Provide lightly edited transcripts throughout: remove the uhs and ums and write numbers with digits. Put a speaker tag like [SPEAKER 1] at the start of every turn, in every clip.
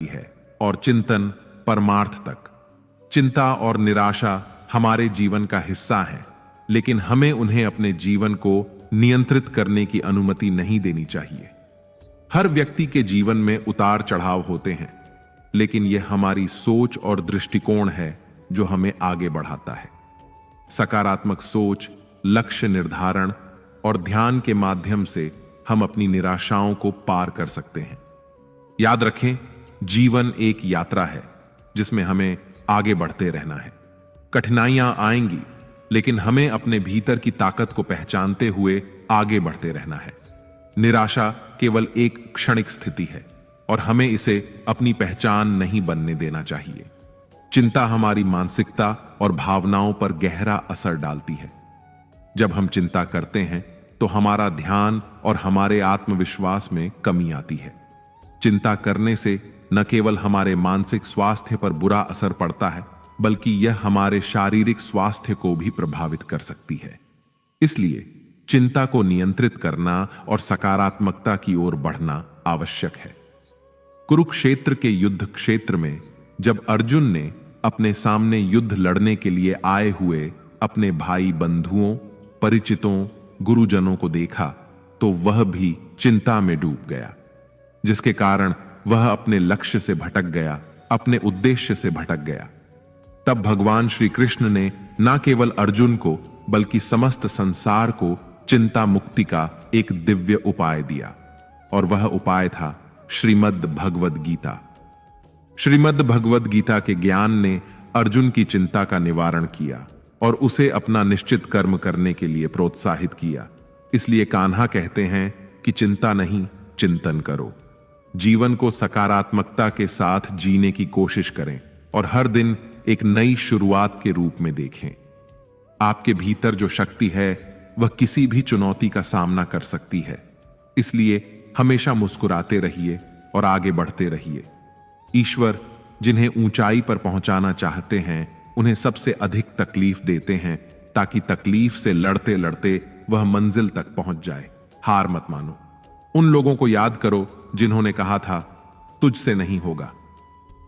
[SPEAKER 1] है और चिंतन परमार्थ तक। चिंता और निराशा हमारे जीवन का हिस्सा है, लेकिन हमें उन्हें अपने जीवन को नियंत्रित करने की अनुमति नहीं देनी चाहिए। हर व्यक्ति के जीवन में उतार चढ़ाव होते हैं, लेकिन यह हमारी सोच और दृष्टिकोण है जो हमें आगे बढ़ाता है। सकारात्मक सोच, लक्ष्य निर्धारण और ध्यान के माध्यम से हम अपनी निराशाओं को पार कर सकते हैं। याद रखें, जीवन एक यात्रा है जिसमें हमें आगे बढ़ते रहना है। कठिनाइयां आएंगी, लेकिन हमें अपने भीतर की ताकत को पहचानते हुए आगे बढ़ते रहना है। निराशा केवल एक क्षणिक स्थिति है और हमें इसे अपनी पहचान नहीं बनने देना चाहिए। चिंता हमारी मानसिकता और भावनाओं पर गहरा असर डालती है। जब हम चिंता करते हैं तो हमारा ध्यान और हमारे आत्मविश्वास में कमी आती है। चिंता करने से न केवल हमारे मानसिक स्वास्थ्य पर बुरा असर पड़ता है, बल्कि यह हमारे शारीरिक स्वास्थ्य को भी प्रभावित कर सकती है। इसलिए चिंता को नियंत्रित करना और सकारात्मकता की ओर बढ़ना आवश्यक है। कुरुक्षेत्र के युद्ध क्षेत्र में जब अर्जुन ने अपने सामने युद्ध लड़ने के लिए आए हुए अपने भाई बंधुओं, परिचितों, गुरुजनों को देखा तो वह भी चिंता में डूब गया, जिसके कारण वह अपने लक्ष्य से भटक गया, अपने उद्देश्य से भटक गया। तब भगवान श्री कृष्ण ने न केवल अर्जुन को बल्कि समस्त संसार को चिंता मुक्ति का एक दिव्य उपाय दिया, और वह उपाय था श्रीमद् भगवद गीता। श्रीमद् भगवद गीता के ज्ञान ने अर्जुन की चिंता का निवारण किया और उसे अपना निश्चित कर्म करने के लिए प्रोत्साहित किया। इसलिए कान्हा कहते हैं कि चिंता नहीं, चिंतन करो। जीवन को सकारात्मकता के साथ जीने की कोशिश करें और हर दिन एक नई शुरुआत के रूप में देखें। आपके भीतर जो शक्ति है वह किसी भी चुनौती का सामना कर सकती है। इसलिए हमेशा मुस्कुराते रहिए और आगे बढ़ते रहिए। ईश्वर जिन्हें ऊंचाई पर पहुंचाना चाहते हैं, उन्हें सबसे अधिक तकलीफ देते हैं, ताकि तकलीफ से लड़ते लड़ते वह मंजिल तक पहुंच जाए। हार मत मानो। उन लोगों को याद करो जिन्होंने कहा था तुझसे नहीं होगा।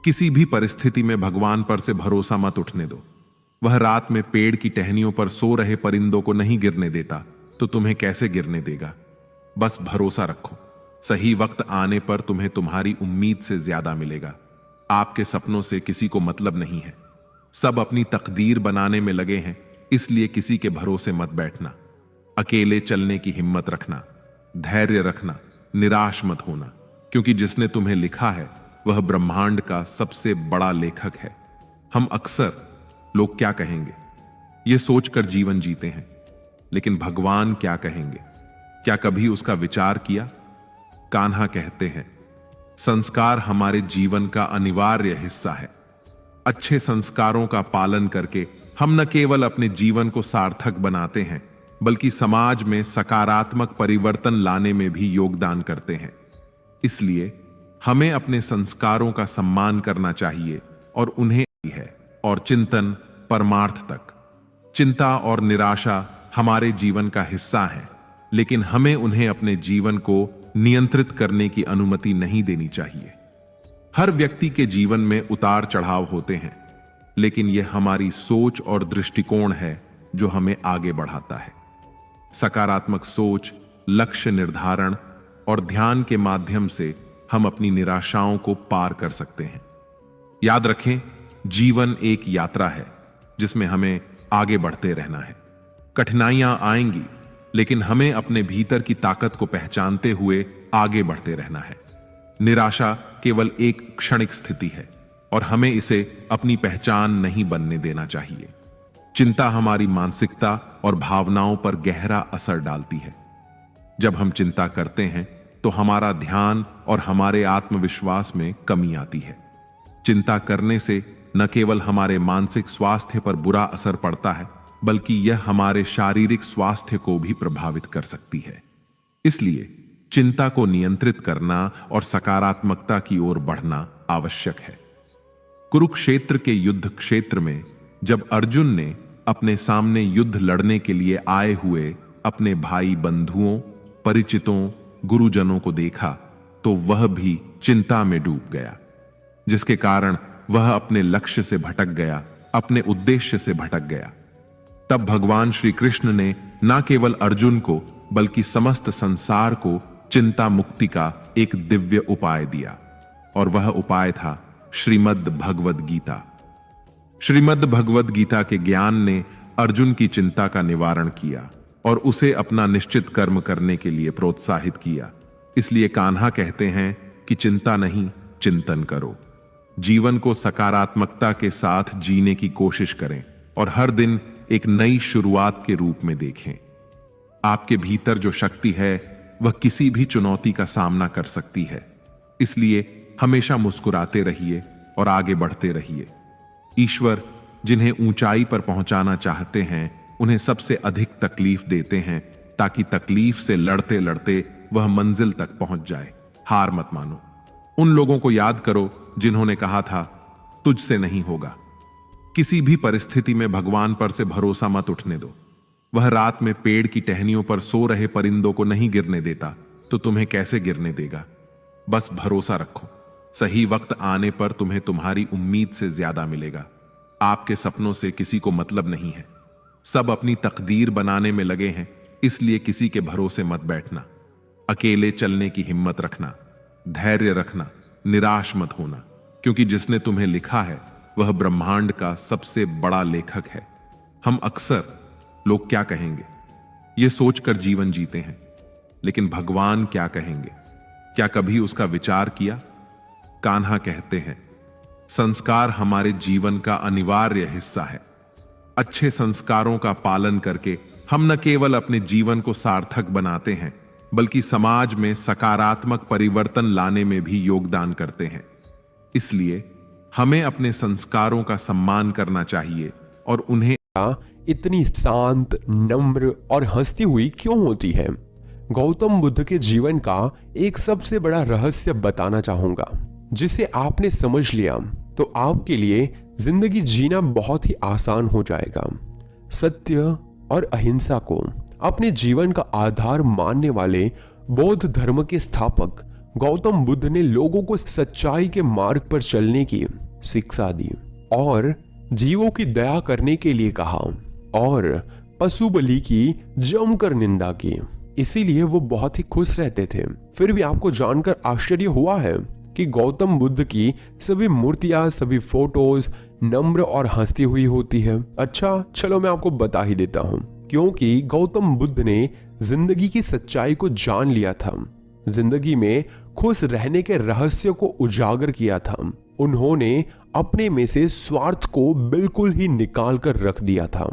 [SPEAKER 1] किसी भी परिस्थिति में भगवान पर से भरोसा मत उठने दो। वह रात में पेड़ की टहनियों पर सो रहे परिंदों को नहीं गिरने देता, तो तुम्हें कैसे गिरने देगा। बस भरोसा रखो, सही वक्त आने पर तुम्हें तुम्हारी उम्मीद से ज्यादा मिलेगा। आपके सपनों से किसी को मतलब नहीं है। सब अपनी तकदीर बनाने में लगे हैं, इसलिए किसी के भरोसे मत बैठना। अकेले चलने की हिम्मत रखना, धैर्य रखना, निराश मत होना, क्योंकि जिसने तुम्हें लिखा है वह ब्रह्मांड का सबसे बड़ा लेखक है। हम अक्सर लोग क्या कहेंगे यह सोचकर जीवन जीते हैं, लेकिन भगवान क्या कहेंगे, क्या कभी उसका विचार किया। कान्हा कहते हैं संस्कार हमारे जीवन का अनिवार्य हिस्सा है। अच्छे संस्कारों का पालन करके हम न केवल अपने जीवन को सार्थक बनाते हैं, बल्कि समाज में सकारात्मक परिवर्तन लाने में भी योगदान करते हैं। इसलिए हमें अपने संस्कारों का सम्मान करना चाहिए और उन्हें है और चिंतन परमार्थ तक। चिंता और निराशा हमारे जीवन का हिस्सा है, लेकिन हमें उन्हें अपने जीवन को नियंत्रित करने की अनुमति नहीं देनी चाहिए। हर व्यक्ति के जीवन में उतार चढ़ाव होते हैं, लेकिन यह हमारी सोच और दृष्टिकोण है जो हमें आगे बढ़ाता है। सकारात्मक सोच, लक्ष्य निर्धारण और ध्यान के माध्यम से हम अपनी निराशाओं को पार कर सकते हैं। याद रखें, जीवन एक यात्रा है जिसमें हमें आगे बढ़ते रहना है। कठिनाइयां आएंगी, लेकिन हमें अपने भीतर की ताकत को पहचानते हुए आगे बढ़ते रहना है। निराशा केवल एक क्षणिक स्थिति है और हमें इसे अपनी पहचान नहीं बनने देना चाहिए। चिंता हमारी मानसिकता और भावनाओं पर गहरा असर डालती है। जब हम चिंता करते हैं तो हमारा ध्यान और हमारे आत्मविश्वास में कमी आती है। चिंता करने से न केवल हमारे मानसिक स्वास्थ्य पर बुरा असर पड़ता है, बल्कि यह हमारे शारीरिक स्वास्थ्य को भी प्रभावित कर सकती है। इसलिए चिंता को नियंत्रित करना और सकारात्मकता की ओर बढ़ना आवश्यक है। कुरुक्षेत्र के युद्ध क्षेत्र में जब अर्जुन ने अपने सामने युद्ध लड़ने के लिए आए हुए अपने भाई बंधुओं, परिचितों, गुरुजनों को देखा तो वह भी चिंता में डूब गया, जिसके कारण वह अपने लक्ष्य से भटक गया, अपने उद्देश्य से भटक गया। तब भगवान श्री कृष्ण ने न केवल अर्जुन को बल्कि समस्त संसार को चिंता मुक्ति का एक दिव्य उपाय दिया, और वह उपाय था श्रीमद् भगवद गीता। श्रीमद् भगवद गीता के ज्ञान ने अर्जुन की चिंता का निवारण किया और उसे अपना निश्चित कर्म करने के लिए प्रोत्साहित किया। इसलिए कान्हा कहते हैं कि चिंता नहीं, चिंतन करो। जीवन को सकारात्मकता के साथ जीने की कोशिश करें और हर दिन एक नई शुरुआत के रूप में देखें। आपके भीतर जो शक्ति है वह किसी भी चुनौती का सामना कर सकती है। इसलिए हमेशा मुस्कुराते रहिए और आगे बढ़ते रहिए। ईश्वर जिन्हें ऊंचाई पर पहुंचाना चाहते हैं उन्हें सबसे अधिक तकलीफ देते हैं, ताकि तकलीफ से लड़ते लड़ते वह मंजिल तक पहुंच जाए। हार मत मानो। उन लोगों को याद करो जिन्होंने कहा था तुझसे नहीं होगा। किसी भी परिस्थिति में भगवान पर से भरोसा मत उठने दो। वह रात में पेड़ की टहनियों पर सो रहे परिंदों को नहीं गिरने देता, तो तुम्हें कैसे गिरने देगा। बस भरोसा रखो, सही वक्त आने पर तुम्हें तुम्हारी उम्मीद से ज्यादा मिलेगा। आपके सपनों से किसी को मतलब नहीं है। सब अपनी तकदीर बनाने में लगे हैं, इसलिए किसी के भरोसे मत बैठना। अकेले चलने की हिम्मत रखना, धैर्य रखना, निराश मत होना, क्योंकि जिसने तुम्हें लिखा है वह ब्रह्मांड का सबसे बड़ा लेखक है। हम अक्सर लोग क्या कहेंगे ये सोचकर जीवन जीते हैं, लेकिन भगवान क्या कहेंगे, क्या कभी उसका विचार किया? कान्हा कहते हैं संस्कार हमारे जीवन का अनिवार्य हिस्सा है। अच्छे संस्कारों का पालन करके हम न केवल अपने जीवन को सार्थक बनाते हैं, बल्कि समाज में सकारात्मक परिवर्तन लाने में भी योगदान करते हैं। इसलिए हमें अपने संस्कारों का सम्मान करना चाहिए और उन्हें
[SPEAKER 2] इतनी शांत, नम्र और हंसती हुई क्यों होती है? गौतम बुद्ध के जीवन का एक सबसे बड़ा रहस्य बताना चाहूंगा, जिसे आपने समझ लिया तो आपके लिए जिंदगी जीना बहुत ही आसान हो जाएगा। सत्य और अहिंसा को अपने जीवन का आधार मानने वाले बौद्ध धर्म के स्थापक गौतम बुद्ध ने लोगों को सच्चाई के मार्ग पर चलने की शिक्षा दी और जीवों की दया करने के लिए कहा और पशु बलि की जमकर निंदा की। इसीलिए वो बहुत ही खुश रहते थे। फिर भी आपको जानकर आश्चर्य हुआ है कि गौतम बुद्ध की सभी मूर्तियां, सभी फोटोज नम्र और हंसती हुई होती है। अच्छा, चलो मैं आपको बता ही देता हूं। क्योंकि गौतम बुद्ध ने जिंदगी की सच्चाई को जान लिया था, जिंदगी में खुश रहने के रहस्य को उजागर किया था। उन्होंने अपने में से स्वार्थ को बिल्कुल ही निकाल कर रख दिया था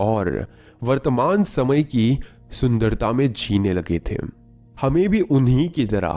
[SPEAKER 2] और वर्तमान समय की सुंदरता में जीने लगे थे। हमें भी उन्हीं की तरह